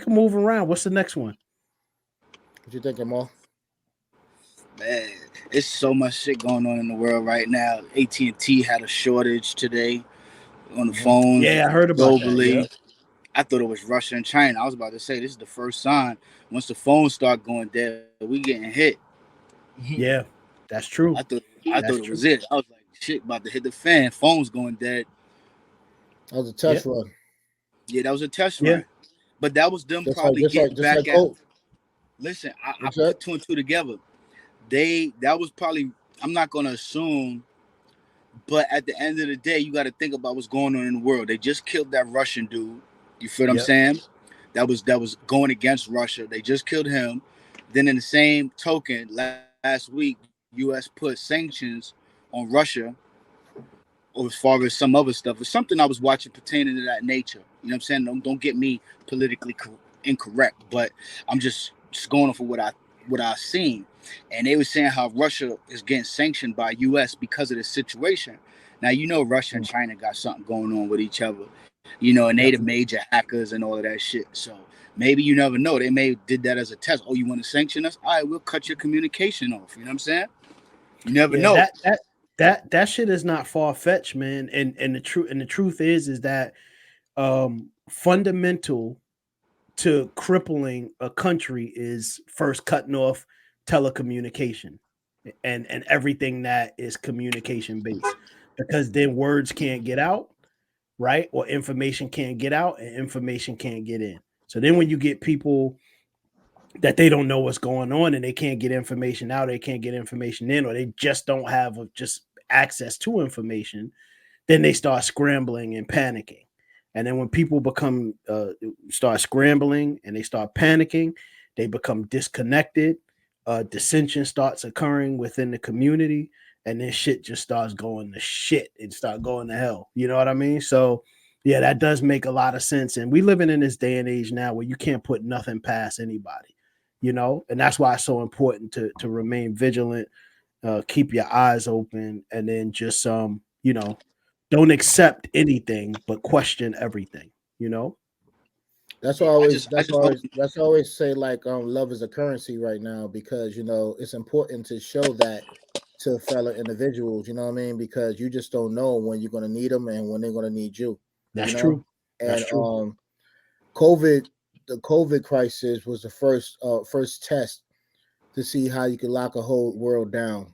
can move around. What's the next one? What you think, Jamal? Man, it's so much shit going on in the world right now. AT&T had a shortage today on the phones Yeah, I heard about that. Yeah. globally. I thought it was Russia and China. I was about to say this is the first sign. Once the phones start going dead, we getting hit. Yeah, that's true. I thought That's it was true. it. I was like, shit, about to hit the fan. Phones going dead. That was a Yeah. test run. Yeah, that was a test Yeah. run. But that was them Just like probably just like getting just back like at. Colt. Listen, I What's that? put two and two together. That was probably. I'm not gonna assume, but at the end of the day, you got to think about what's going on in the world. They just killed that Russian dude. You feel what I'm Yep. saying? That was going against Russia. They just killed him. Then in the same token, last week, U.S. put sanctions on Russia, or as far as some other stuff. It's something I was watching pertaining to that nature. You know what I'm saying? Don't get me politically incorrect, but I'm just going off of what I seen. And they were saying how Russia is getting sanctioned by U.S. because of this situation. Now you know Russia and China got something going on with each other, and they the Definitely. major hackers and all of that shit. So maybe you never know. They may did that as a test. Oh, you want to sanction us? All right, we'll cut your communication off. You know what I'm saying? You never Yeah, know. that shit is not far fetched, man. And the truth is that fundamental to crippling a country is first cutting off telecommunication and everything that is communication based, because then words can't get out, right? Or information can't get out and information can't get in. So then when you get people that they don't know what's going on and they can't get information out, they can't get information in, or they just don't have just access to information, then they start scrambling and panicking. And then when people become start scrambling and they start panicking, they become disconnected. Dissension starts occurring within the community, and then shit just starts going to shit and start going to hell. You know what I mean? So yeah, that does make a lot of sense. And we living in this day and age now where you can't put nothing past anybody, and that's why it's so important to remain vigilant, keep your eyes open, and then just don't accept anything but question everything, you know? That's why I Yeah, always I just hope. that's why I always say like love is a currency right now because it's important to show that to fellow individuals, you know what I mean? Because you just don't know when you're gonna need them and when they're gonna need you, you That's know? true. That's And true. COVID the COVID crisis was the first test to see how you could lock a whole world down.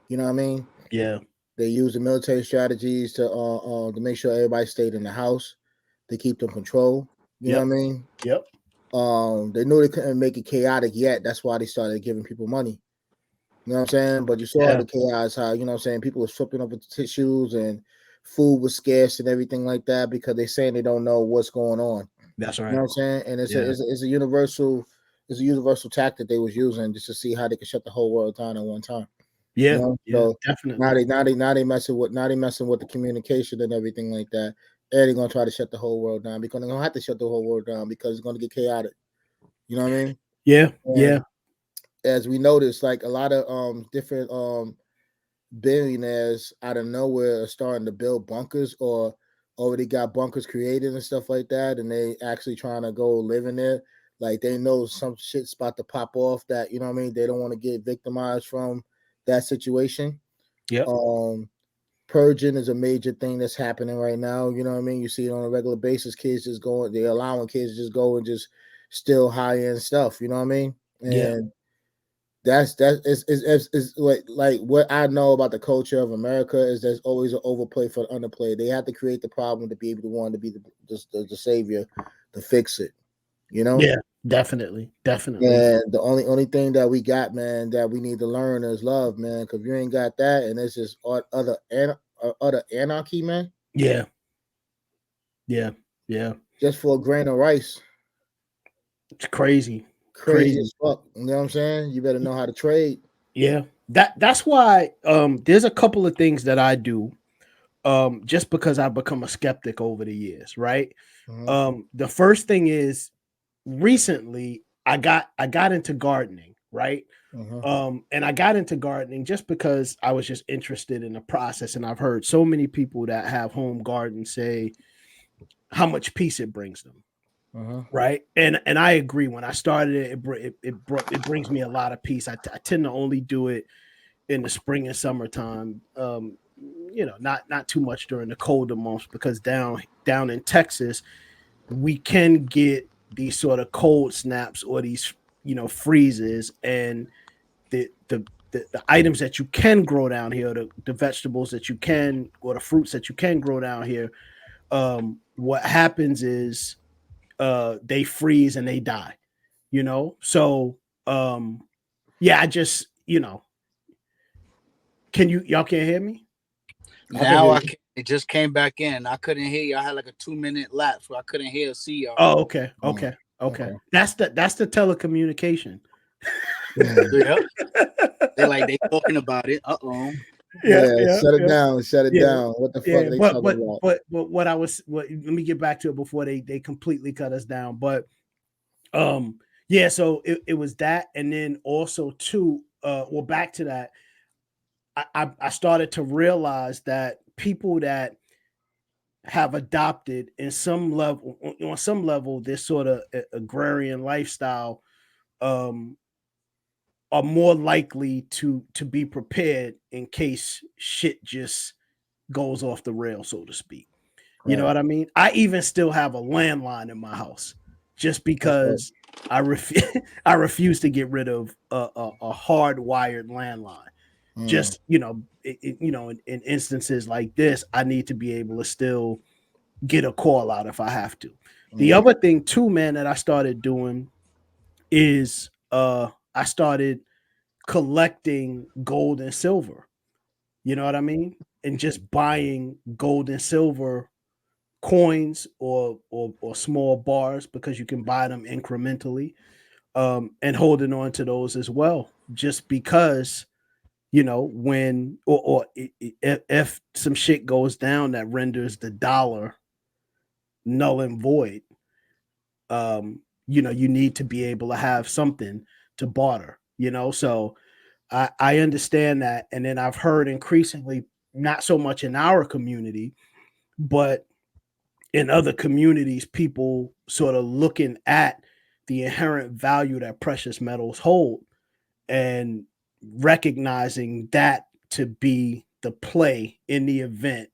You know what I mean? Yeah. They used the military strategies to make sure everybody stayed in the house to keep them control. You know what Yep. I mean? Yep. They knew they couldn't make it chaotic yet. That's why they started giving people money. You know what I'm saying? But you saw Yeah. the chaos, how, you know what I'm saying, people were flipping up with tissues and food was scarce and everything like that because they're saying they don't know what's going on. That's You know right. what I'm saying? And Yeah. it's a universal tactic they was using just to see how they could shut the whole world down at one time. You Yeah. know, Yeah. so Definitely. now they messing with the communication and everything like that. And they're gonna try to shut the whole world down because they're gonna have to shut the whole world down because it's gonna get chaotic. You know what I mean? Yeah. And Yeah. as we noticed, like a lot of different billionaires out of nowhere are starting to build bunkers or already got bunkers created and stuff like that, and they actually trying to go live in there. Like they know some shit's about to pop off that you know what I mean. They don't want to get victimized from that situation. Yep. Um, Purging is a major thing that's happening right now. You know what I mean? You see it on a regular basis. Kids just going, they're allowing kids to just go and just steal high end stuff. You know what I mean? Yeah. And is like what I know about the culture of America is there's always an overplay for the underplay. They have to create the problem to be able to want to be the savior to fix it. You know? Yeah. Definitely. Definitely. And the only thing that we got, man, that we need to learn is love, man. Because if you ain't got that, and it's just other anarchy, man, Yeah. Yeah. Yeah. just for a grain of rice, It's crazy. crazy Crazy. as fuck. You know what I'm saying? You better know how to trade. Yeah. That's why there's a couple of things that I do just because I've become a skeptic over the years, right? Mhm. The first thing is recently I got into gardening, right? Mhm. And I got into gardening just because I was just interested in the process, and I've heard so many people that have home gardens say how much peace it brings them, right? And I agree. When I started it brings me a lot of peace. I tend to only do it in the spring and summertime. Not too much during the colder months, because down in Texas we can get these sort of cold snaps or these freezes, and the items that you can grow down here, the vegetables that you can, or the fruits that you can grow down here, what happens is they freeze and they die. So yeah, I just y'all can't hear me? Now I can. It just came back in. I couldn't hear you. I had like a 2-minute lapse where I couldn't hear or see y'all. Oh, okay. That's the telecommunication. Yep. They talking about it. Yeah, shut it down. What the fuck they talking about? But let me get back to it before they completely cut us down. But yeah, so it was that, and then also too, back to that, I started to realize that people that have adopted on some level this sort of agrarian lifestyle are more likely to be prepared in case shit just goes off the rail, so to speak. You know what I mean? I even still have a landline in my house just because I refuse to get rid of a hardwired landline. Just in instances like this, I need to be able to still get a call out if I have to. The other thing too, man, that I started doing is I started collecting gold and silver. You know what I mean? And just buying gold and silver coins or small bars, because you can buy them incrementally, and holding on to those as well, just because when if some shit goes down that renders the dollar null and void, you need to be able to have something to barter, so I understand that. And then I've heard increasingly, not so much in our community, but in other communities, people sort of looking at the inherent value that precious metals hold and recognizing that to be the play in the event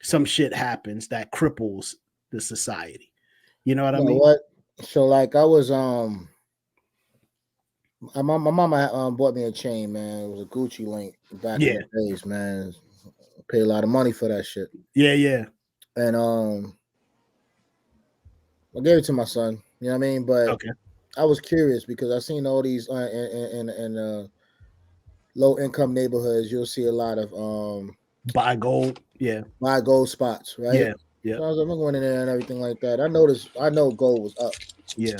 some shit happens that cripples the society. You know what I mean? What? So like I was my mama bought me a chain, man. It was a Gucci link back in the days, man. Paid a lot of money for that shit. Yeah. And I gave it to my son. You know what I mean? But I was curious because I seen all these in low income neighborhoods. You'll see a lot of buy gold. Yeah. Buy gold spots, right? Yeah. So I was like, I'm going in there and everything like that. I know gold was up. Yeah.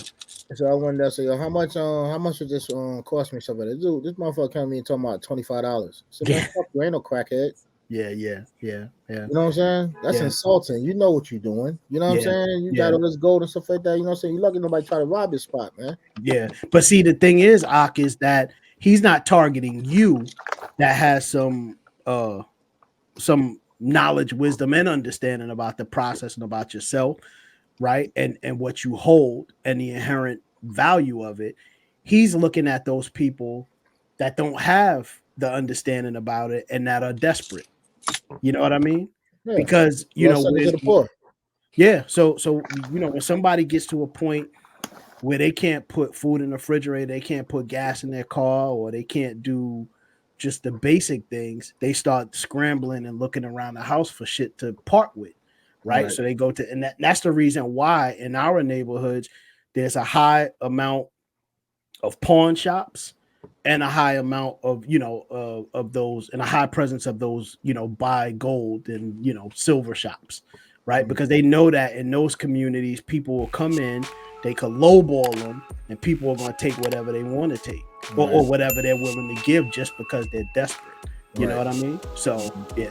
So I went there and said, yo, how much would this cost me? Something. Dude, this motherfucker came to me and talking about $25. So man, fuck you, ain't no crackhead. Yeah. You know what I'm saying? That's insulting. You know what you're doing. You know what I'm saying? You got all this gold and stuff like that. You know what I'm saying? You lucky nobody try to rob your spot, man. Yeah. But see, the thing is, Ak, is that he's not targeting you that has some knowledge, wisdom, and understanding about the process and about yourself, right? And what you hold and the inherent value of it. He's looking at those people that don't have the understanding about it and that are desperate. You know what I mean? Yeah. Because to the poor. Yeah. So when somebody gets to a point where they can't put food in the refrigerator, they can't put gas in their car, or they can't do just the basic things, they start scrambling and looking around the house for shit to part with, right? So they go to, and that's the reason why in our neighborhoods there's a high amount of pawn shops and a high amount of of those, and a high presence of those buy gold and silver shops, right? Because they know that in those communities people will come in, they could lowball them, and people are going to take whatever they want to take, or whatever they're willing to give, just because they're desperate. You know what I mean? So yeah.